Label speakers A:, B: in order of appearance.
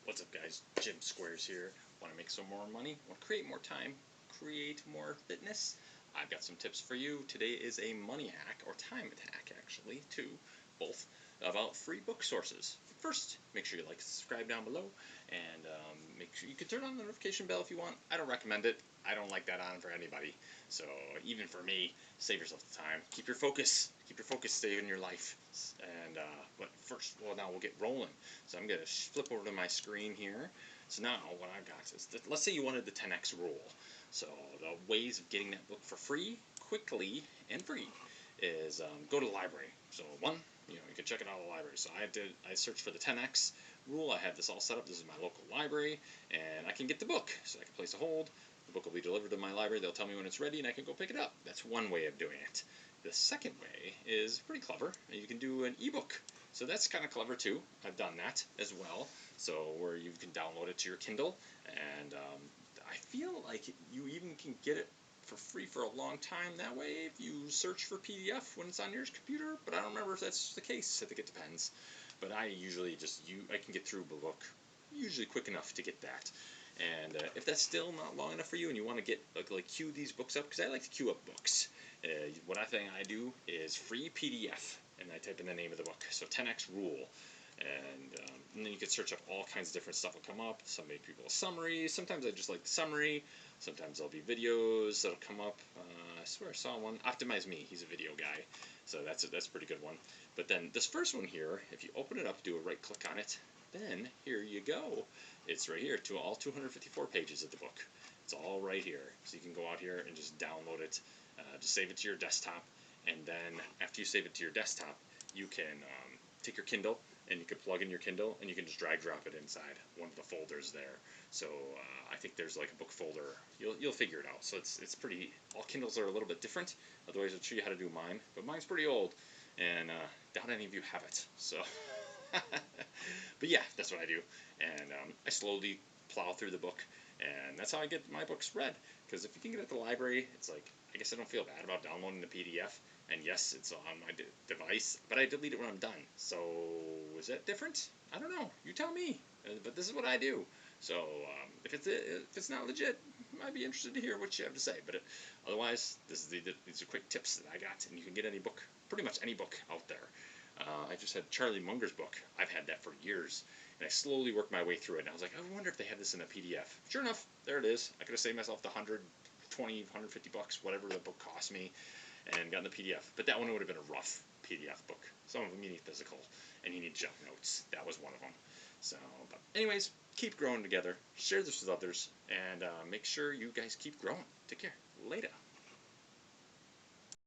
A: What's up, guys? Jim Squares here. Want to make some more money? Want to create more time? Create more fitness? I've got some tips for you. Today is a money hack, or time hack actually, too, both, about free book sources. First, make sure you like and subscribe down below, and make sure you can turn on the notification bell if you want. I don't recommend it. I don't like that on for anybody. So even for me, save yourself the time. Keep your focus. Keep your focus. Stay in your life. And but first, well, now we'll get rolling. So I'm gonna flip over to my screen here. So now what I've got is, let's say you wanted the 10x rule. So the ways of getting that book for free, quickly, and free is go to the library. So one, you can check it out at the library. So I searched for the 10x rule. I have this all set up. This is my local library, and I can get the book. So I can place a hold. The book will be delivered to my library. They'll tell me when it's ready, and I can go pick it up. That's one way of doing it. The second way is pretty clever. You can do an ebook. So that's kind of clever too. I've done that as well. So where you can download it to your Kindle, and I feel like you even can get it for free for a long time that way if you search for PDF when it's on your computer. But I don't remember if that's the case. I think it depends. But I usually I can get through the book usually quick enough to get that. And if that's still not long enough for you and you want to get like queue these books up, because I like to queue up books, what I do is free PDF, and I type in the name of the book. So 10x rule, and then you can search up all kinds of different stuff will come up. Some make people a summary. Sometimes I just like the summary. Sometimes there'll be videos that'll come up. I swear I saw one. Optimize Me. He's a video guy, so that's a pretty good one. But then this first one here, if you open it up, do a right click on it, then here you go. It's right here to all 254 pages of the book. It's all right here. So you can go out here and just download it, just save it to your desktop, and then after you save it to your desktop, you can take your Kindle and you can plug in your Kindle and you can just drag drop it inside one of the folders there. So I think there's like a book folder. You'll figure it out. So it's pretty. All Kindles are a little bit different. Otherwise, I'll show you how to do mine. But mine's pretty old, and doubt any of you have it. So. But yeah, that's what I do, and I slowly plow through the book, and that's how I get my books read. Because if you can get it at the library, it's like, I guess I don't feel bad about downloading the PDF, and yes, it's on my device, but I delete it when I'm done. So is that different? I don't know. You tell me. But this is what I do. So if it's not legit, I might be interested to hear what you have to say. But otherwise, these are quick tips that I got, and you can get any book, pretty much any book out there. I just had Charlie Munger's book. I've had that for years, and I slowly worked my way through it. And I was like, I wonder if they had this in a PDF. Sure enough, there it is. I could have saved myself the 120, 150 bucks, whatever the book cost me, and gotten the PDF. But that one would have been a rough PDF book. Some of them you need physical, and you need jump notes. That was one of them. So, but anyways, keep growing together. Share this with others, and make sure you guys keep growing. Take care. Later.